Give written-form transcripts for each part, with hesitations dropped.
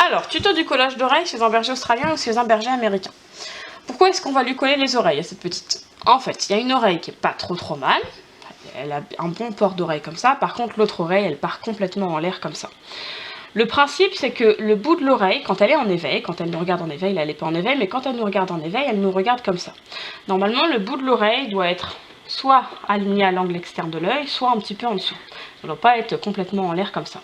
Alors, tuto du collage d'oreilles chez un berger australien ou chez un berger américain. Pourquoi est-ce qu'on va lui coller les oreilles à cette petite? En fait, il y a une oreille qui est pas trop mal. Elle a un bon port d'oreille comme ça. Par contre, l'autre oreille, elle part complètement en l'air comme ça. Le principe, c'est que le bout de l'oreille, quand elle est en éveil, quand elle nous regarde en éveil, là, elle n'est pas en éveil, mais quand elle nous regarde en éveil, elle nous regarde comme ça. Normalement, le bout de l'oreille doit être soit aligné à l'angle externe de l'œil, soit un petit peu en dessous. Ça ne doit pas être complètement en l'air comme ça.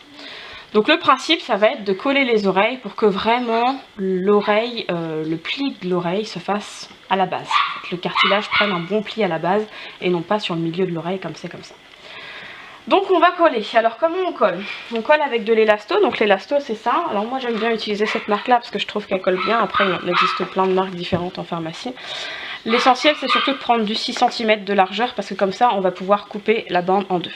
Donc le principe, ça va être de coller les oreilles pour que vraiment l'oreille, le pli de l'oreille se fasse à la base. Que le cartilage prenne un bon pli à la base et non pas sur le milieu de l'oreille comme c'est comme ça. Donc on va coller. Alors comment on colle? On colle avec de l'élasto. Donc l'élasto c'est ça. Alors moi j'aime bien utiliser cette marque là parce que je trouve qu'elle colle bien. Après il existe plein de marques différentes en pharmacie. L'essentiel c'est surtout de prendre du 6 cm de largeur parce que comme ça on va pouvoir couper la bande en deux.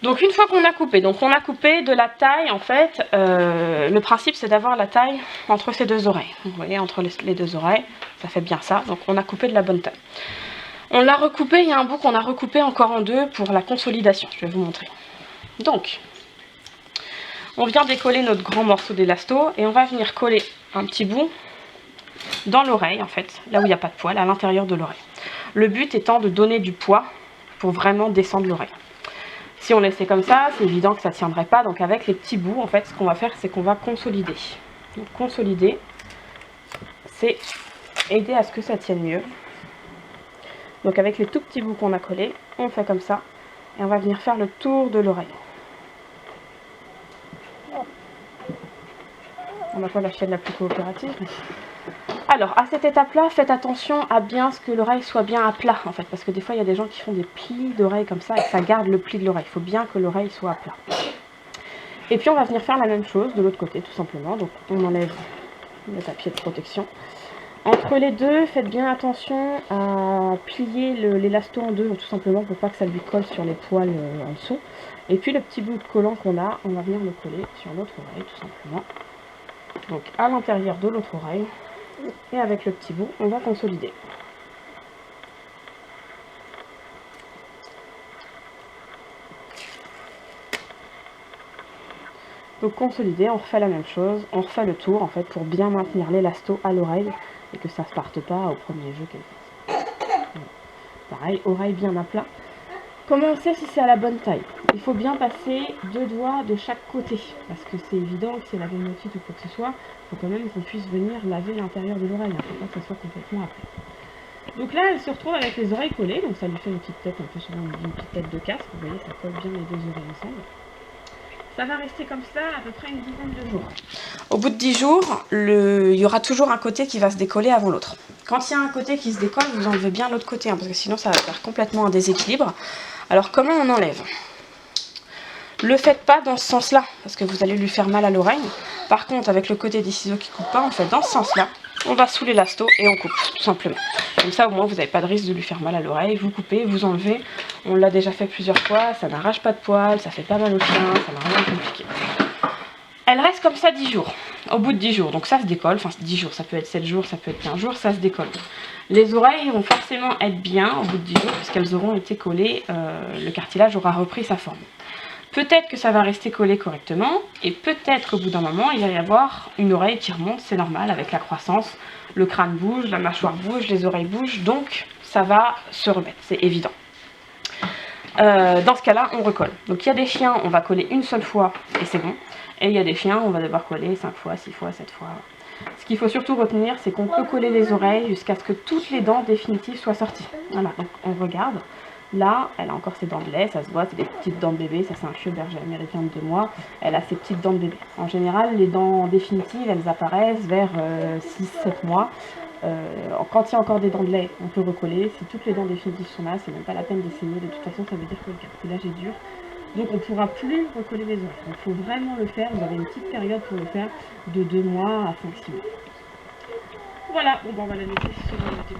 Donc une fois qu'on a coupé, de la taille en fait, le principe c'est d'avoir la taille entre ces deux oreilles. Vous voyez, entre les deux oreilles, ça fait bien ça. Donc on a coupé de la bonne taille. On l'a recoupé, il y a un bout qu'on a recoupé encore en deux pour la consolidation, je vais vous montrer. Donc, on vient décoller notre grand morceau d'élasto et on va venir coller un petit bout dans l'oreille en fait, là où il n'y a pas de poil, à l'intérieur de l'oreille. Le but étant de donner du poids pour vraiment descendre l'oreille. Si on laissait comme ça, c'est évident que ça ne tiendrait pas, donc avec les petits bouts, en fait, ce qu'on va faire, c'est qu'on va consolider. Donc consolider, c'est aider à ce que ça tienne mieux. Donc avec les tout petits bouts qu'on a collés, on fait comme ça, et on va venir faire le tour de l'oreille. On n'a pas la chaîne la plus coopérative. Alors, à cette étape-là, faites attention à bien ce que l'oreille soit bien à plat, en fait, parce que des fois, il y a des gens qui font des plis d'oreille comme ça, et ça garde le pli de l'oreille. Il faut bien que l'oreille soit à plat. Et puis, on va venir faire la même chose de l'autre côté, tout simplement. Donc, on enlève le papier de protection. Entre les deux, faites bien attention à plier l'élasto en deux, tout simplement, pour pas que ça lui colle sur les poils en dessous. Et puis, le petit bout de collant qu'on a, on va venir le coller sur l'autre oreille, tout simplement. Donc, à l'intérieur de l'autre oreille. Et avec le petit bout, on va consolider. Donc consolider, on refait la même chose, on refait le tour en fait pour bien maintenir l'élasto à l'oreille et que ça ne parte pas au premier jeu qu'elle fait. Pareil, oreille bien à plat. Comment on sait si c'est à la bonne taille? Il faut bien passer 2 doigts de chaque côté, parce que c'est évident que c'est la vénotite ou quoi que ce soit, il faut quand même qu'on puisse venir laver l'intérieur de l'oreille, il ne faut pas que ça soit complètement à plat. Donc là, elle se retrouve avec les oreilles collées, donc ça lui fait une petite tête, un peu souvent une petite tête de casque, vous voyez, ça colle bien les deux oreilles ensemble. Ça va rester comme ça à peu près une dizaine de jours. Au bout de 10 jours, il y aura toujours un côté qui va se décoller avant l'autre. Quand il y a un côté qui se décolle, vous enlevez bien l'autre côté, hein, parce que sinon ça va faire complètement un déséquilibre. Alors comment on enlève? Le faites pas dans ce sens-là, parce que vous allez lui faire mal à l'oreille. Par contre, avec le côté des ciseaux qui ne coupent pas, on fait dans ce sens-là. On va sous l'élasto et on coupe, tout simplement. Comme ça, au moins, vous n'avez pas de risque de lui faire mal à l'oreille. Vous coupez, vous enlevez. On l'a déjà fait plusieurs fois, ça n'arrache pas de poils, ça fait pas mal au chien, ça n'a rien de compliqué. Elle reste comme ça 10 jours. Au bout de 10 jours, donc ça se décolle. Enfin, 10 jours, ça peut être 7 jours, ça peut être 15 jours, ça se décolle. Les oreilles vont forcément être bien au bout de 10 jours, puisqu'elles auront été collées, le cartilage aura repris sa forme. Peut-être que ça va rester collé correctement, et peut-être qu'au bout d'un moment, il va y avoir une oreille qui remonte, c'est normal, avec la croissance. Le crâne bouge, la mâchoire bouge, les oreilles bougent, donc ça va se remettre, c'est évident. Dans ce cas-là, on recolle. Donc il y a des chiens, on va coller une seule fois, et c'est bon. Et il y a des chiens, on va devoir coller 5 fois, 6 fois, 7 fois. Ce qu'il faut surtout retenir, c'est qu'on peut coller les oreilles jusqu'à ce que toutes les dents définitives soient sorties. Voilà, donc on regarde. Là, elle a encore ses dents de lait, ça se voit, c'est des petites dents de bébé, ça c'est un chiot berger américain de 2 mois, elle a ses petites dents de bébé. En général, les dents définitives, elles apparaissent vers 6-7 mois. Quand il y a encore des dents de lait, on peut recoller. Si toutes les dents définitives sont là, c'est même pas la peine d'essayer, de toute façon ça veut dire que le cartilage est dur. Donc on ne pourra plus recoller les oreilles. Donc il faut vraiment le faire, vous avez une petite période pour le faire, de 2 mois à 5-6 mois. Voilà, bon, on va la laisser sur la télé.